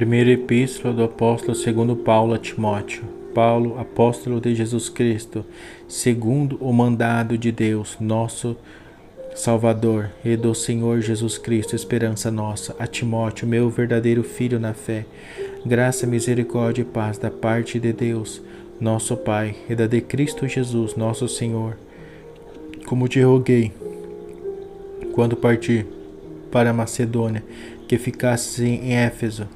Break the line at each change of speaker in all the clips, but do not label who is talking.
Primeira Epístola do Apóstolo segundo Paulo a Timóteo. Paulo, apóstolo de Jesus Cristo, segundo o mandado de Deus, nosso Salvador, e do Senhor Jesus Cristo, esperança nossa, a Timóteo, meu verdadeiro filho na fé, graça, misericórdia e paz da parte de Deus, nosso Pai, e da de Cristo Jesus, nosso Senhor. Como te roguei, quando parti para a Macedônia, que ficasses em Éfeso,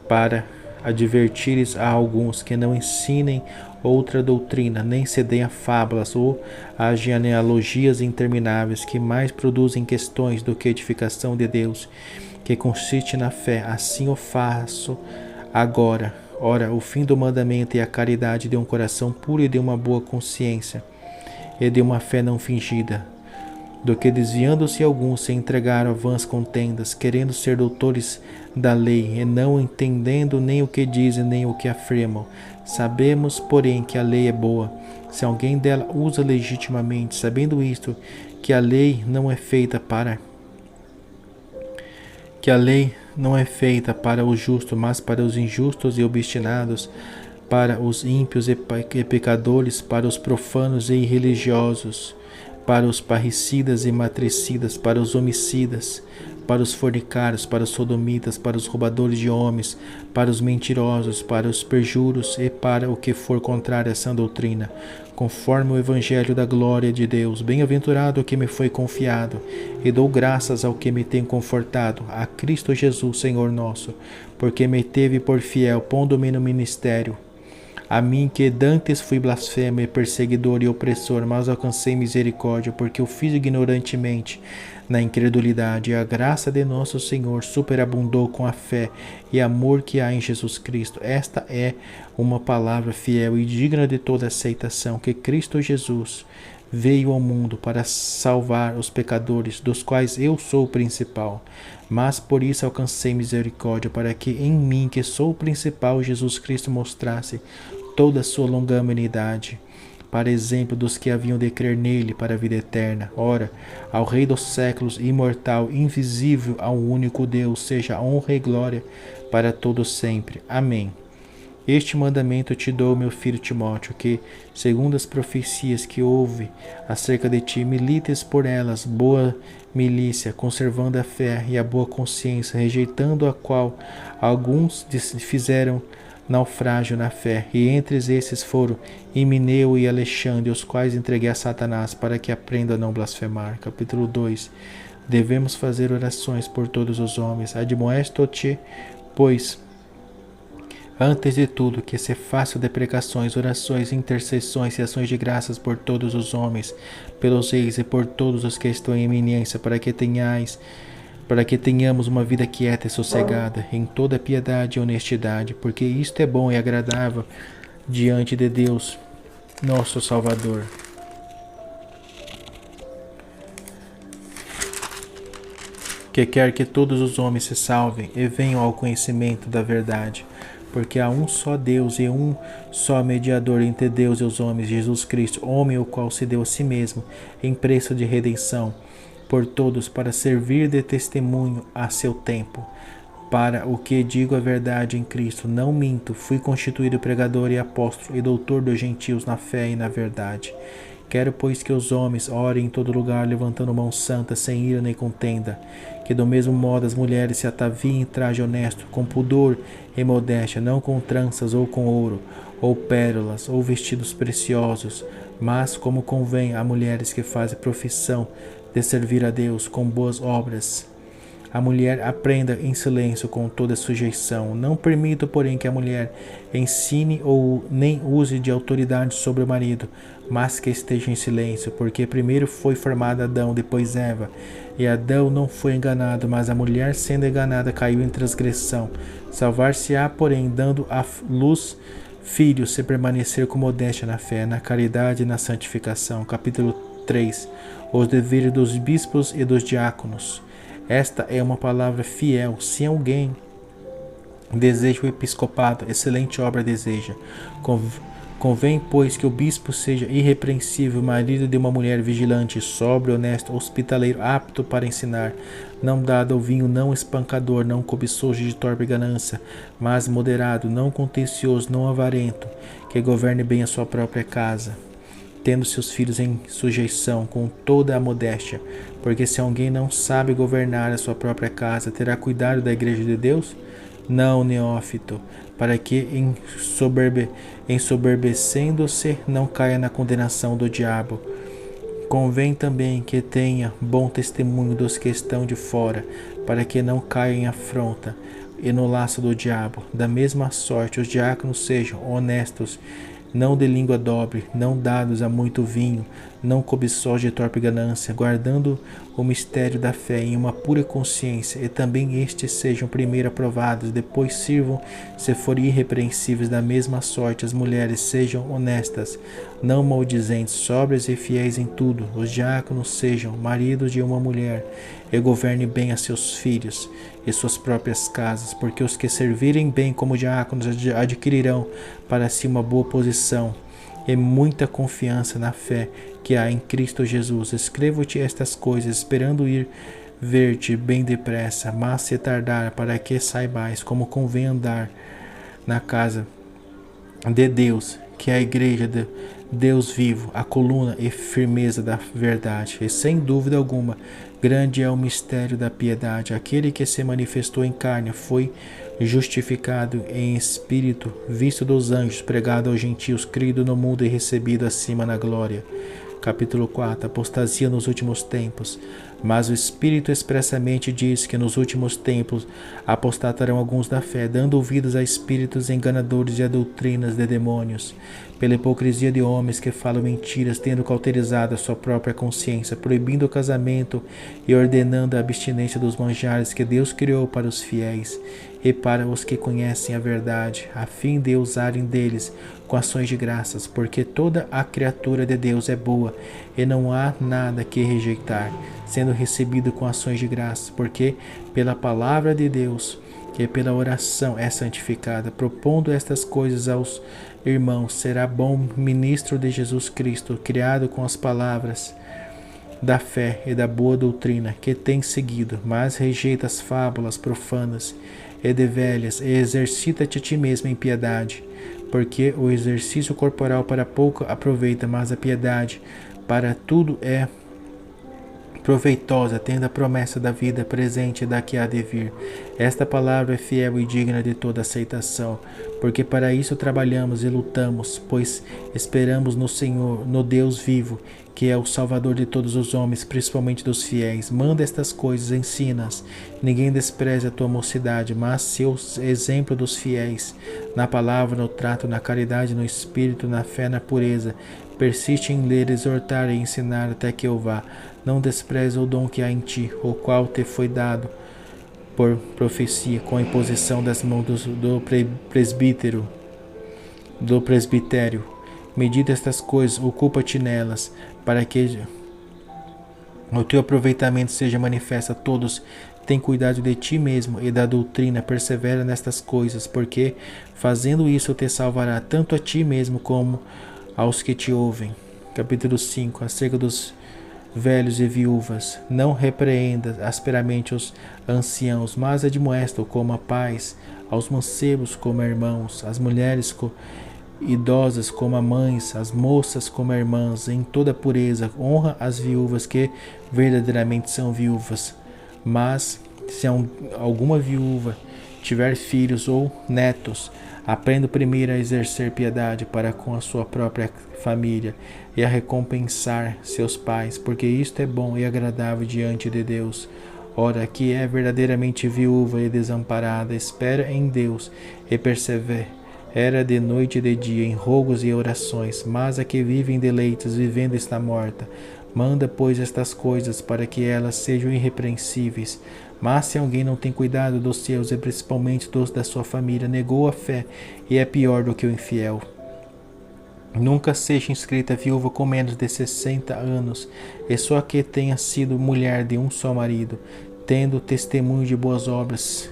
para advertires a alguns que não ensinem outra doutrina, nem cedem a fábulas ou a genealogias intermináveis, que mais produzem questões do que edificação de Deus, que consiste na fé. Assim o faço agora. Ora, o fim do mandamento é a caridade de um coração puro e de uma boa consciência, e de uma fé não fingida, do que desviando-se alguns se entregaram a vãs contendas, querendo ser doutores da lei, e não entendendo nem o que dizem, nem o que afirmam. Sabemos, porém, que a lei é boa, se alguém dela usa legitimamente, sabendo isto, que a lei não é feita para o justo, mas para os injustos e obstinados, para os ímpios e pecadores, para os profanos e irreligiosos, para os parricidas e matricidas, para os homicidas, para os fornicários, para os sodomitas, para os roubadores de homens, para os mentirosos, para os perjuros e para o que for contrário a essa doutrina, conforme o evangelho da glória de Deus. Bem-aventurado o que me foi confiado, e dou graças ao que me tem confortado, a Cristo Jesus, Senhor nosso, porque me teve por fiel, pondo-me no ministério. A mim que dantes fui blasfemo e perseguidor e opressor, mas alcancei misericórdia, porque o fiz ignorantemente na incredulidade, e a graça de nosso Senhor superabundou com a fé e amor que há em Jesus Cristo. Esta é uma palavra fiel e digna de toda aceitação, que Cristo Jesus veio ao mundo para salvar os pecadores, dos quais eu sou o principal. Mas por isso alcancei misericórdia, para que em mim, que sou o principal, Jesus Cristo mostrasse toda a sua longanimidade, para exemplo dos que haviam de crer nele para a vida eterna. Ora, ao Rei dos séculos, imortal, invisível, ao único Deus, seja honra e glória para todos sempre. Amém. Este mandamento te dou, meu filho Timóteo, que, segundo as profecias que houve acerca de ti, milites por elas, boa milícia, conservando a fé e a boa consciência, rejeitando a qual alguns fizeram naufrágio na fé, e entre esses foram Himeneu e Alexandre, os quais entreguei a Satanás, para que aprenda a não blasfemar. Capítulo 2. Devemos fazer orações por todos os homens. Admoesto-te, pois, antes de tudo, que se faça deprecações, orações, intercessões e ações de graças por todos os homens, pelos reis e por todos os que estão em eminência, para que tenhamos uma vida quieta e sossegada, em toda piedade e honestidade, porque isto é bom e agradável diante de Deus, nosso Salvador. Que quer que todos os homens se salvem e venham ao conhecimento da verdade, porque há um só Deus e um só mediador entre Deus e os homens, Jesus Cristo, homem o qual se deu a si mesmo em preço de redenção por todos, para servir de testemunho a seu tempo. Para o que digo a verdade em Cristo, não minto, fui constituído pregador e apóstolo e doutor dos gentios na fé e na verdade. Quero, pois, que os homens orem em todo lugar, levantando mão santa, sem ira nem contenda. Que do mesmo modo as mulheres se ataviem em traje honesto, com pudor e modéstia, não com tranças ou com ouro, ou pérolas, ou vestidos preciosos, mas como convém a mulheres que fazem profissão de servir a Deus com boas obras. A mulher aprenda em silêncio com toda sujeição. Não permito, porém, que a mulher ensine ou nem use de autoridade sobre o marido, mas que esteja em silêncio, porque primeiro foi formado Adão, depois Eva. E Adão não foi enganado, mas a mulher, sendo enganada, caiu em transgressão. Salvar-se-á, porém, dando à luz filhos, se permanecer com modéstia na fé, na caridade e na santificação. Capítulo 3. Os deveres dos bispos e dos diáconos. Esta é uma palavra fiel. Se alguém deseja o episcopado, excelente obra deseja. Convém, pois, que o bispo seja irrepreensível, marido de uma mulher vigilante, sóbrio, honesto, hospitaleiro, apto para ensinar, não dado ao vinho, não espancador, não cobiçoso de torpe ganância, mas moderado, não contencioso, não avarento, que governe bem a sua própria casa, tendo seus filhos em sujeição com toda a modéstia. Porque se alguém não sabe governar a sua própria casa, terá cuidado da igreja de Deus? Não, neófito, para que, ensoberbecendo-se, não caia na condenação do diabo. Convém também que tenha bom testemunho dos que estão de fora, para que não caia em afronta e no laço do diabo. Da mesma sorte, os diáconos sejam honestos, não de língua dobre, não dados a muito vinho, não cobiçosos de torpe ganância, guardando o mistério da fé em uma pura consciência, e também estes sejam primeiro aprovados, depois sirvam, se forem irrepreensíveis. Da mesma sorte, as mulheres sejam honestas, não maldizentes, sóbrias e fiéis em tudo. Os diáconos sejam maridos de uma mulher, e governem bem a seus filhos e suas próprias casas, porque os que servirem bem como diáconos adquirirão para si uma boa posição e muita confiança na fé que há em Cristo Jesus. Escrevo-te estas coisas, esperando ir ver-te bem depressa, mas se tardar, para que saibais como convém andar na casa de Deus, que é a igreja de Deus vivo, a coluna e firmeza da verdade. E sem dúvida alguma, grande é o mistério da piedade. Aquele que se manifestou em carne foi justificado em espírito, visto dos anjos, pregado aos gentios, crido no mundo e recebido acima na glória. Capítulo 4. Apostasia nos últimos tempos. Mas o Espírito expressamente diz que nos últimos tempos apostatarão alguns da fé, dando ouvidos a espíritos enganadores e a doutrinas de demônios, pela hipocrisia de homens que falam mentiras, tendo cauterizado a sua própria consciência, proibindo o casamento e ordenando a abstinência dos manjares que Deus criou para os fiéis e para os que conhecem a verdade, a fim de usarem deles com ações de graças, porque toda a criatura de Deus é boa e não há nada que rejeitar, sendo recebido com ações de graça, porque pela palavra de Deus e pela oração é santificada. Propondo estas coisas aos irmãos, será bom ministro de Jesus Cristo, criado com as palavras da fé e da boa doutrina que tem seguido, mas rejeita as fábulas profanas e de velhas, e exercita-te a ti mesmo em piedade, porque o exercício corporal para pouco aproveita, mas a piedade para tudo é proveitosa, tendo a promessa da vida presente e da que há de vir. Esta palavra é fiel e digna de toda aceitação, porque para isso trabalhamos e lutamos, pois esperamos no Senhor, no Deus vivo, que é o Salvador de todos os homens, principalmente dos fiéis. Manda estas coisas, ensina-as. Ninguém despreze a tua mocidade, mas seu exemplo dos fiéis, na palavra, no trato, na caridade, no espírito, na fé, na pureza. Persiste em ler, exortar e ensinar até que eu vá. Não despreze o dom que há em ti, o qual te foi dado por profecia, com a imposição das mãos do presbitério. Medita estas coisas, ocupa-te nelas, para que o teu aproveitamento seja manifesto a todos. Tem cuidado de ti mesmo e da doutrina, persevera nestas coisas, porque fazendo isso te salvará tanto a ti mesmo como aos que te ouvem. Capítulo 5. Acerca dos velhos e viúvas. Não repreenda asperamente os anciãos, mas admoesta-o como a pais, aos mancebos como a irmãos, as mulheres idosas como a mães, as moças como a irmãs, em toda pureza. Honra as viúvas que verdadeiramente são viúvas. Mas se alguma viúva tiver filhos ou netos, aprenda primeiro a exercer piedade para com a sua própria família e a recompensar seus pais, porque isto é bom e agradável diante de Deus. Ora, que é verdadeiramente viúva e desamparada, espera em Deus e persevera de noite e de dia em rogos e orações, mas a que vive em deleites, vivendo está morta. Manda, pois, estas coisas para que elas sejam irrepreensíveis. Mas se alguém não tem cuidado dos seus, e principalmente dos da sua família, negou a fé e é pior do que o infiel. Nunca seja inscrita viúva com menos de 60 anos, e só que tenha sido mulher de um só marido, tendo testemunho de boas obras,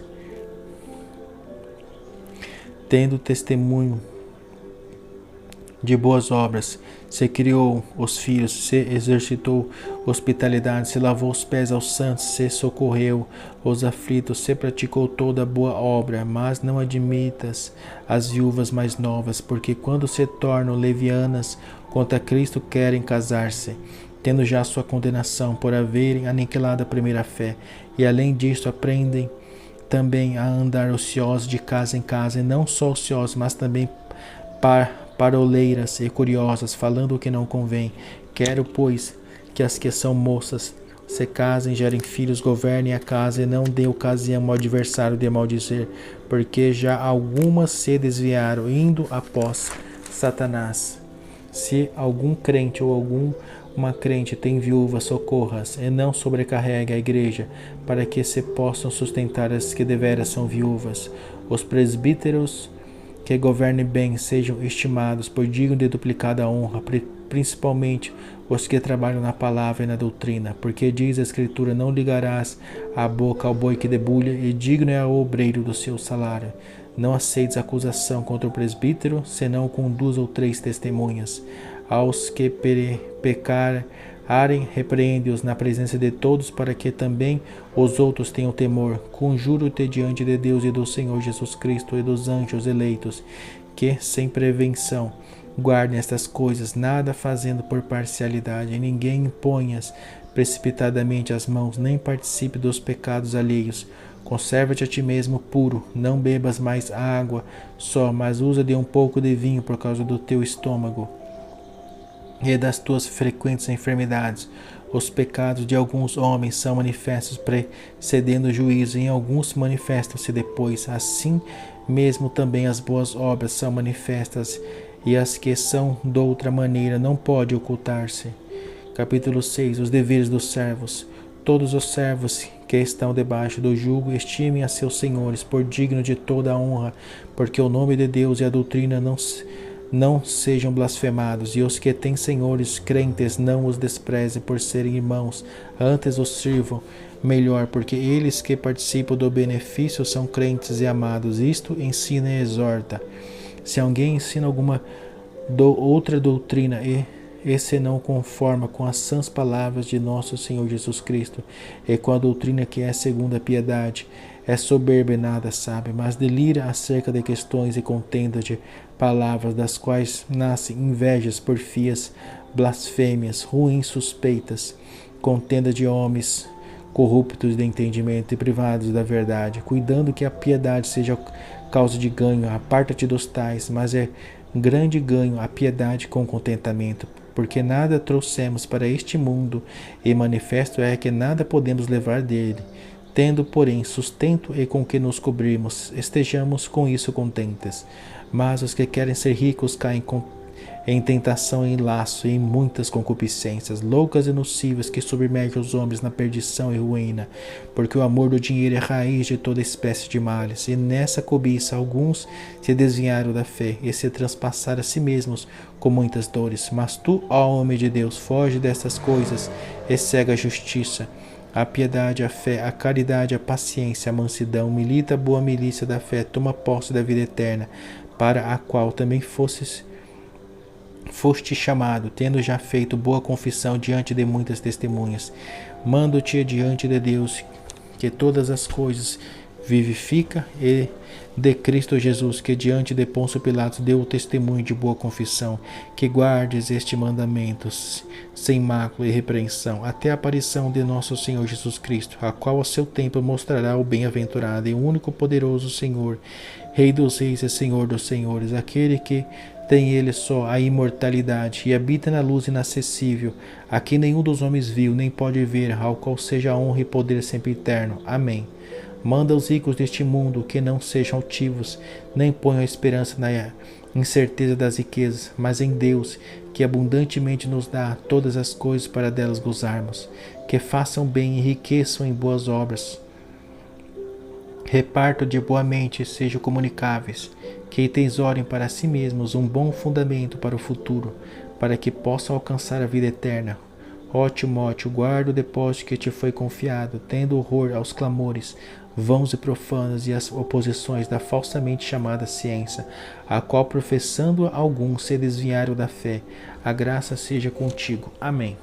de boas obras, se criou os filhos, se exercitou hospitalidade, se lavou os pés aos santos, se socorreu os aflitos, se praticou toda boa obra, mas não admitas as viúvas mais novas, porque quando se tornam levianas contra Cristo querem casar-se, tendo já sua condenação por haverem aniquilado a primeira fé, e além disso aprendem também a andar ociosos de casa em casa, e não só ociosos, mas também paroleiras e curiosas, falando o que não convém. Quero, pois, que as que são moças se casem, gerem filhos, governem a casa e não dê ocasião ao adversário de maldizer, porque já algumas se desviaram, indo após Satanás. Se algum crente ou alguma crente tem viúva, socorras, e não sobrecarregue a igreja, para que se possam sustentar as que deveras são viúvas. Os presbíteros que governem bem sejam estimados por digno de duplicada honra, principalmente os que trabalham na palavra e na doutrina, porque diz a Escritura: não ligarás a boca ao boi que debulha, e digno é o obreiro do seu salário. Não aceites acusação contra o presbítero, senão com 2 ou 3 testemunhas. Aos que pecarem, repreende-os na presença de todos, para que também os outros tenham temor. Conjuro-te diante de Deus e do Senhor Jesus Cristo e dos anjos eleitos, que, sem prevenção, guardem estas coisas, nada fazendo por parcialidade, e ninguém imponhas precipitadamente as mãos, nem participe dos pecados alheios. Conserva-te a ti mesmo puro, não bebas mais água só, mas usa de um pouco de vinho por causa do teu estômago e das tuas frequentes enfermidades. Os pecados de alguns homens são manifestos precedendo o juízo, e em alguns manifestam-se depois. Assim mesmo também as boas obras são manifestas, e as que são de outra maneira não pode ocultar-se. Capítulo 6. Os deveres dos servos. Todos os servos que estão debaixo do jugo estimem a seus senhores por digno de toda a honra, porque o nome de Deus e a doutrina não sejam blasfemados, e os que têm senhores crentes não os desprezem por serem irmãos, antes os sirvam melhor, porque eles que participam do benefício são crentes e amados. Isto ensina e exorta. Se alguém ensina alguma outra doutrina e se não conforma com as sãs palavras de nosso Senhor Jesus Cristo e com a doutrina que é segundo a piedade, é soberbo e nada sabe, mas delira acerca de questões e contendas de palavras, das quais nascem invejas, porfias, blasfêmias, ruins suspeitas, contenda de homens corruptos de entendimento e privados da verdade, cuidando que a piedade seja causa de ganho. Aparta-te dos tais, mas é grande ganho a piedade com contentamento, porque nada trouxemos para este mundo, e manifesto é que nada podemos levar dele. Tendo, porém, sustento e com que nos cobrimos, estejamos com isso contentes. Mas os que querem ser ricos caem em tentação, em laço e em muitas concupiscências, loucas e nocivas, que submergem os homens na perdição e ruína, porque o amor do dinheiro é raiz de toda espécie de males, e nessa cobiça alguns se desviaram da fé e se transpassaram a si mesmos com muitas dores. Mas tu, ó homem de Deus, foge destas coisas e segue a justiça, a piedade, a fé, a caridade, a paciência, a mansidão. Milita a boa milícia da fé, toma posse da vida eterna, para a qual também foste chamado, tendo já feito boa confissão diante de muitas testemunhas. Mando-te diante de Deus, que todas as coisas vivifica, e de Cristo Jesus, que diante de Pôncio Pilatos deu o testemunho de boa confissão, que guardes este mandamento sem mácula e repreensão, até a aparição de nosso Senhor Jesus Cristo, a qual a seu tempo mostrará o bem-aventurado e único poderoso Senhor, Rei dos reis e Senhor dos senhores, aquele que tem ele só a imortalidade e habita na luz inacessível, a quem nenhum dos homens viu, nem pode ver, ao qual seja a honra e poder sempre eterno. Amém. Manda aos ricos deste mundo que não sejam altivos, nem ponham a esperança na incerteza das riquezas, mas em Deus, que abundantemente nos dá todas as coisas para delas gozarmos. Que façam bem e enriqueçam em boas obras. Repartam de boa mente e sejam comunicáveis, que tesourem para si mesmos um bom fundamento para o futuro, para que possam alcançar a vida eterna. Ó Timóteo, guarda o depósito que te foi confiado, tendo horror aos clamores vãos e profanos e às oposições da falsamente chamada ciência, a qual professando alguns se desviaram da fé. A graça seja contigo. Amém.